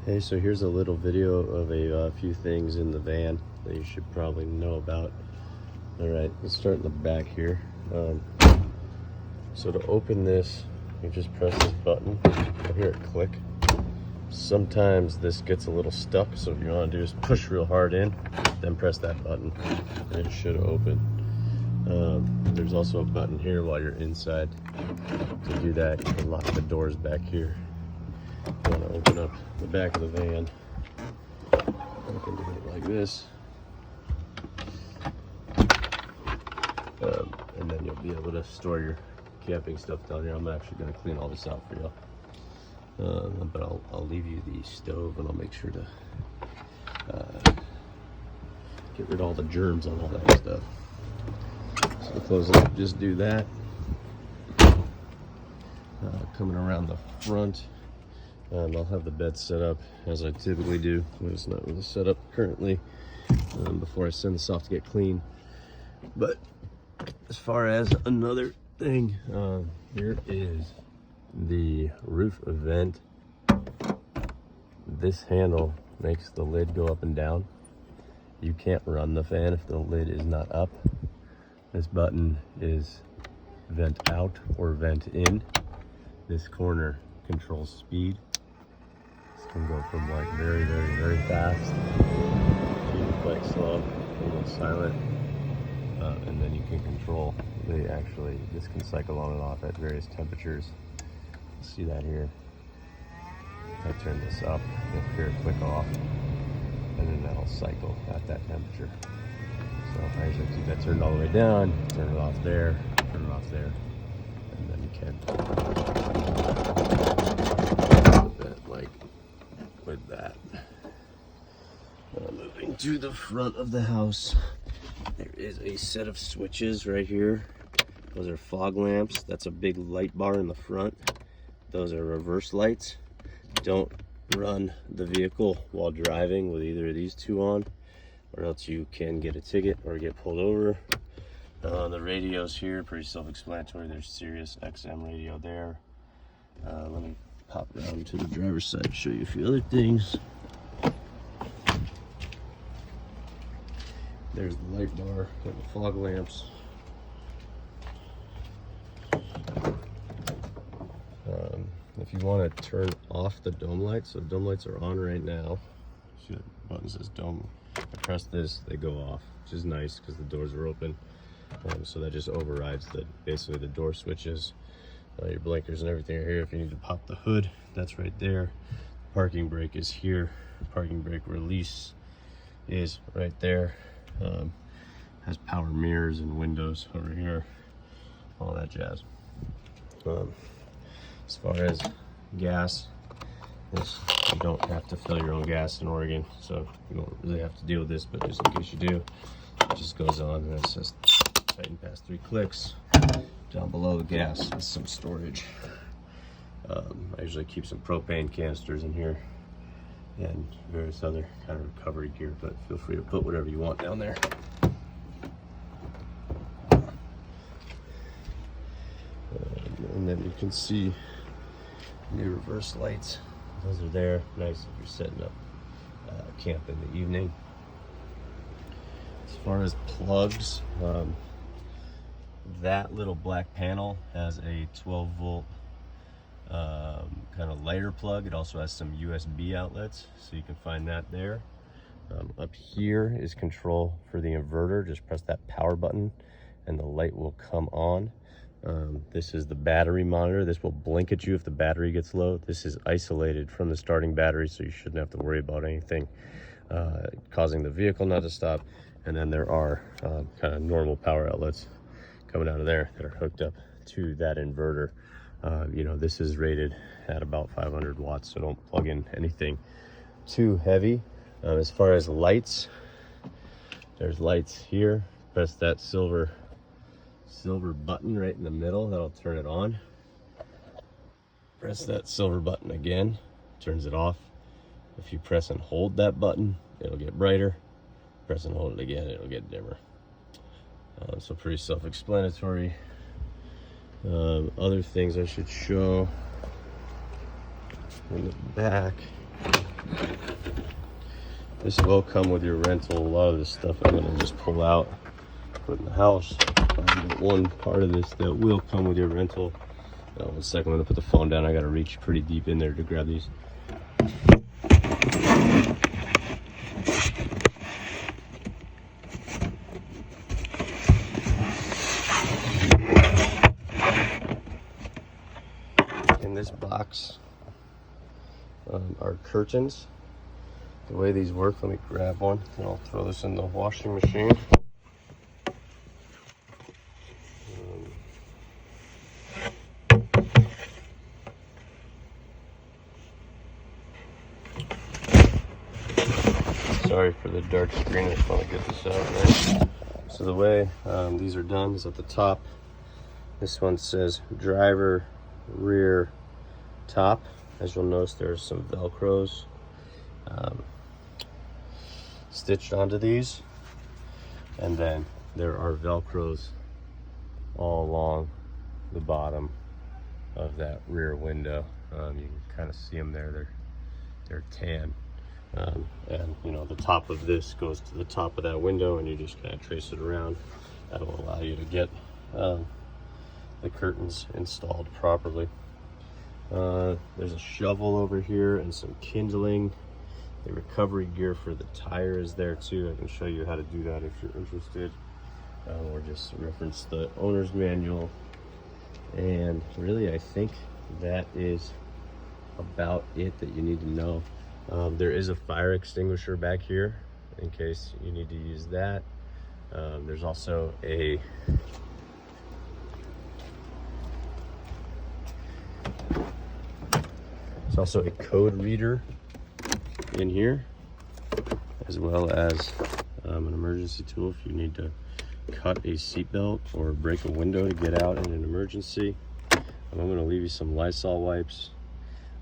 Hey, so here's a little video of a few things in the van that you should probably know about. All right, let's start in the back here. So to open this, you just press this button. You'll hear it click. Sometimes this gets a little stuck, so what you want to do is push real hard in, then press that button, and it should open. There's also a button here while you're inside. To do that, you can lock the doors back here. You want to open up the back of the van, open it like this, and then you'll be able to store your camping stuff down here. I'm actually going to clean all this out for you, but I'll leave you the stove, and I'll make sure to get rid of all the germs on all that stuff. So to close it up, just do that. Coming around the front, I'll have the bed set up as I typically do, but it's not really set up currently before I send this off to get clean. But as far as another thing, here is the roof vent. This handle makes the lid go up and down. You can't run the fan if the lid is not up. This button is vent out or vent in. This corner controls speed. This can go from like very, very, very fast to quite slow, almost silent, and then you can control. This can cycle on and off at various temperatures. See that here? If I turn this up, you'll hear it click off, and then that'll cycle at that temperature. So I usually keep that turned all the way down, turn it off there, turn it off there, and then you can put that like with that. Moving to the front of the house, there is a set of switches right here. Those are fog lamps. That's a big light bar in the front. Those are reverse lights. Don't run the vehicle while driving with either of these two on, or else you can get a ticket or get pulled over. The radios here, pretty self-explanatory. There's Sirius XM radio there. Let me pop around to the driver's side and show you a few other things. There's the light bar and the fog lamps. If you want to turn off the dome lights, so dome lights are on right now. See, the button says dome. I press this, they go off, which is nice because the doors are open. So that just overrides basically the door switches. Your blinkers and everything are here. If you need to pop the hood, that's right there. Parking brake is here. Parking brake release is right there. Has power mirrors and windows over here, all that jazz. As far as gas, you don't have to fill your own gas in Oregon, so you don't really have to deal with this, but just in case you do, it just goes on and it says tighten past 3 clicks. Down below the gas is some storage. I usually keep some propane canisters in here and various other kind of recovery gear, but feel free to put whatever you want down there. And then you can see the reverse lights. Those are there. Nice if you're setting up camp in the evening. As far as plugs, that little black panel has a 12 volt kind of lighter plug. It also has some USB outlets, so you can find that there. Up here is control for the inverter. Just press that power button and the light will come on. This is the battery monitor. This will blink at you if the battery gets low. This is isolated from the starting battery, so you shouldn't have to worry about anything causing the vehicle not to stop. And then there are kind of normal power outlets coming out of there that are hooked up to that inverter. This is rated at about 500 watts, so don't plug in anything too heavy. As far as lights, there's lights here. Press that silver button right in the middle, that'll turn it on. Press that silver button again, turns it off. If you press and hold that button, it'll get brighter. Press and hold it again, it'll get dimmer. So pretty self-explanatory. Other things I should show in the back. This will come with your rental. A lot of this stuff I'm gonna just pull out, put in the house. One part of this that will come with your rental. 1 second, I'm gonna put the phone down. I gotta reach pretty deep in there to grab these. In this box are curtains. The way these work, let me grab one and I'll throw this in the washing machine. Sorry for the dark screen, I just want to get this out right. So the way these are done is at the top. This one says driver rear top. As you'll notice, there's some Velcros stitched onto these, and then there are Velcros all along the bottom of that rear window. You can kind of see them there. They're tan, and you know the top of this goes to the top of that window, and you just kind of trace it around. That will allow you to get the curtains installed properly. There's a shovel over here and some kindling. The recovery gear for the tire is there too. I can show you how to do that if you're interested. Or just reference the owner's manual. And really, I think that is about it that you need to know. There is a fire extinguisher back here in case you need to use that. There's also a code reader in here, as well as an emergency tool if you need to cut a seatbelt or break a window to get out in an emergency. I'm going to leave you some Lysol wipes.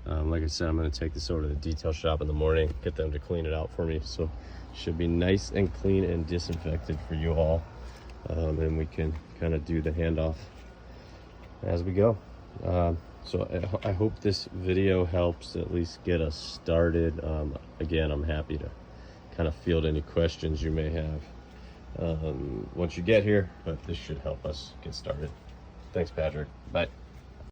Like I said, I'm going to take this over to the detail shop in the morning, get them to clean it out for me, so it should be nice and clean and disinfected for you all, and we can kind of do the handoff as we go. So I hope this video helps at least get us started. Again, I'm happy to kind of field any questions you may have once you get here, but this should help us get started. Thanks, Patrick. Bye.